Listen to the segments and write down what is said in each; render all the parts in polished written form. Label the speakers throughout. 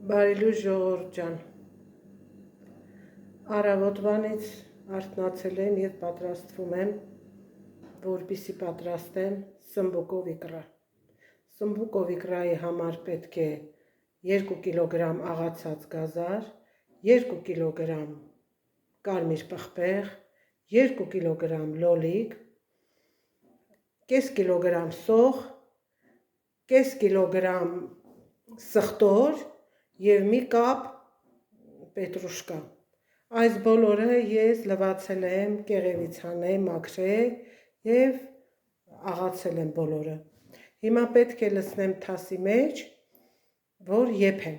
Speaker 1: Բարելույթ ժողովուրդ ջան, առավոտվանից արթնացել եմ և պատրաստվում եմ, որպեսզի պատրաստեմ սմբուկով իկրա։ Սմբուկով իկրայի համար պետք է 2 կիլոգրամ աղացած գազար, 2 կիլոգրամ կարմիր պղպեղ, 2 կիլոգրամ լոլիկ, կես կիլոգրամ սող, կես կիլոգրամ սխտոր և մի կապ պետրուշկա։ Այս բոլորը ես լվացել եմ, կեղևիցանել, մաքրել և աղացել եմ բոլորը։ Հիմա պետք է լցնեմ թասի մեջ, որ եփեմ։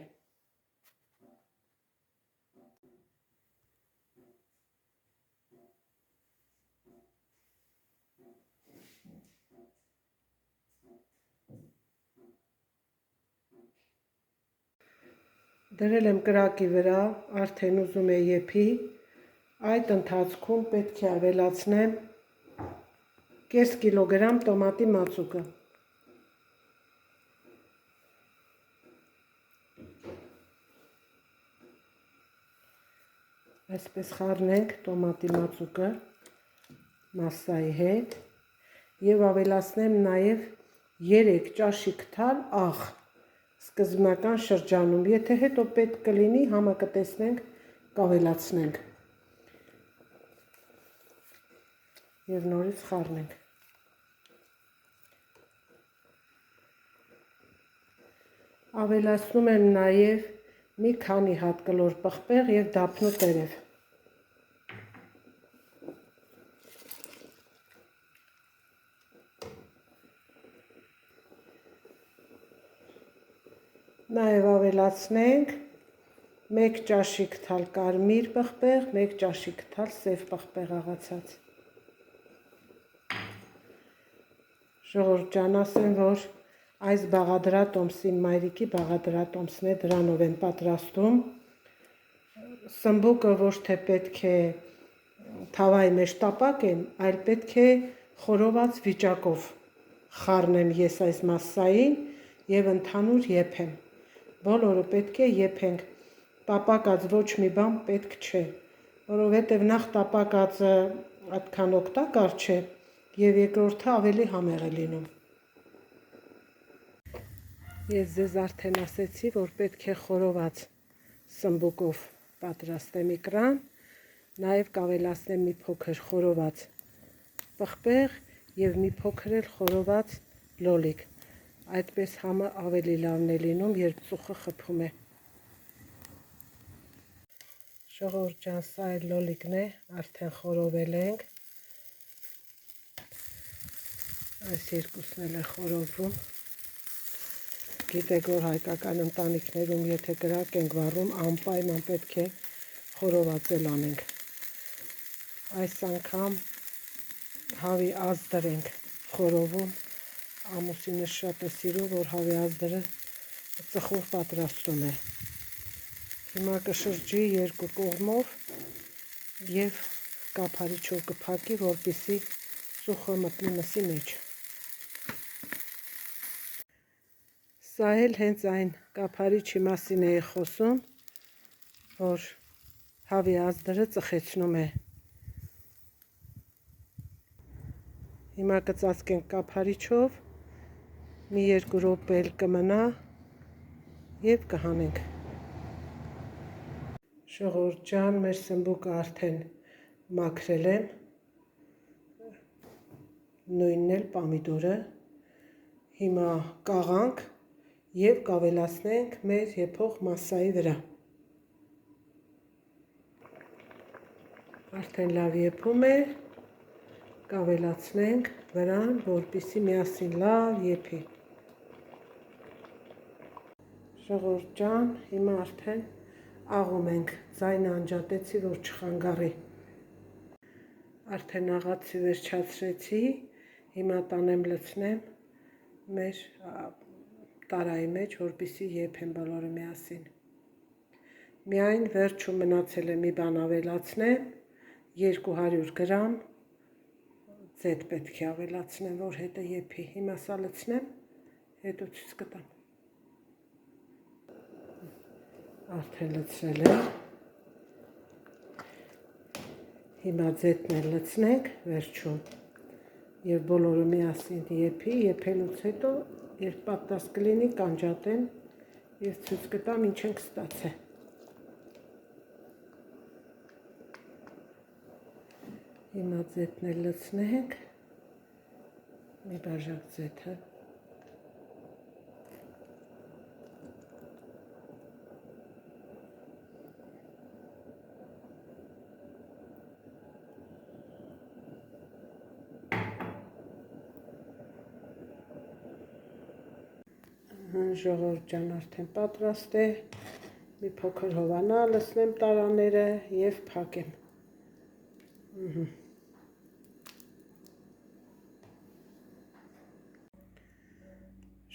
Speaker 1: Դրել եմ կրակի վրա, արդեն ուզում է եփի, այդ ընթացքում պետք է ավելացնեմ կես կիլոգրամ տոմատի մածուկը։ Այսպես խառնենք տոմատի մածուկը մասսայի հետ և ավելացնեմ նաև 3 ճաշիկ թալ աղ սկզբնական շրջանում, եթե հետո պետք կլինի, համակտեսնենք, կավելացնենք և նորից խառնենք։ Ավելացնում եմ նաև մի քանի հատ կլոր պղպեղ և դափնու տերև։ Նաև ավելացնենք 1 ճաշիկ թալ կարմիր պղպեղ, 1 ճաշիկ թալ սև պղպեղ աղացած։ Ժողովուրդ ջան, ասեմ, որ այս բաղադրատոմսին մայրիկի բաղադրատոմսն է, դրանով եմ պատրաստում։ Սմբուկը ոչ թե պետք է թավայի մեջ տապակեմ, այլ պետք է խորոված վիճակով խառնեմ ես այս մասսային և ընդհանուր եփեմ։ Բոլորը պետք է եփենք, տապակած ոչ մի բան պետք չէ, որովհետև նախ տապակածը այդքան օգտակար չէ և երկրորդը ավելի համեղ է լինում։ Ես ձեզ արդեն ասեցի, որ պետք է խորոված սմբուկով պատրաստեմ իկրան, նաև կավելացնեմ մի փոքր խորոված պղպեղ և մի փոքր էլ խորոված լոլիկ։ Այդպես համը ավելի լավն է լինում, երբ ծուխը խփում է։ Ժողովուրդ ջան, սա էլ լոլիկն է, արդեն խորովել ենք։ Այս երկուսն էլ է խորովում։ Գիտեք, որ հայկական ընտանիքներում, եթե կրակ ենք վառում, անպայման պետք է խորոված էլ անենք։ Այս անգամ հավի ազդր ենք խորովում, ամուսինս շատ է սիրում, որ հավի ազդրը ծխող պատրաստում է։ Հիմա կշրջի երկու կողմով և կափարիչով կփակի, որպեսզի ծուխը մտնի մսի մեջ։ Սա էլ հենց այն կափարիչի մասին է խոսում, որ հավի ազդրը ծխեցնում է։ Հիմա կծածկենք կափարիչով, մի 2 րոպե էլ կմնա և կհանենք։ Ժողովուրդ ջան, մեր սմբուկը արդեն մաքրել եմ, նույնն էլ պամիդորը։ Հիմա կաղանք և կավելացնենք մեր եփող մասսայի վրա։ Արդեն լավ եփում է, կավելացնենք վրան, որպեսզի միասին լավ եփի։ Ժողովուրդ ջան, հիմա արդեն աղում ենք, ձայնը անջատեցի, որ չխանգարի։ Արդեն աղացի վերջացրեցի, հիմա տանեմ լցնեմ մեր տարայի մեջ, որպեսզի եփեմ բոլորը միասին։ Միայն վերջում մնացել է մի բան ավելացնեմ, 200 գրամ ձեթ պետք է ավելացնեմ, որ հետը եփի։ Հիմա սա լցնեմ, հետո ցույց կտամ։ արդեն լցրել եմ։ Հիմա ձետն էլ լցնենք վերջում եւ բոլորը միասին եփի, եփելուց հետո երբ պատրաստ կլինի կանջատեմ եւ ցույց կտամ ինչ ենք ստացել։ Հիմա ձետն էլ լցնենք, մի բաժակ ձեթը ժողովուրդ ջան արդեն պատրաստ է, մի փոքր հովանա, լցնեմ տարաները եւ փակեմ։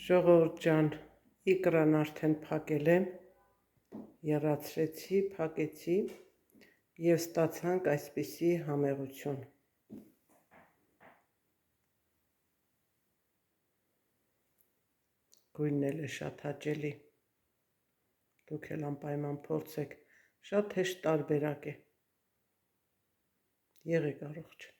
Speaker 1: Ժողովուրդ ջան, իկրան արդեն փակել եմ, եռացրեցի, փակեցի եւ ստացանք այսպիսի համեղություն։ Գույնն էլ է շատ հաճելի, դուք էլ անպայման փորձեք, շատ հեշտ տարբերակ է, եղեք առողջ։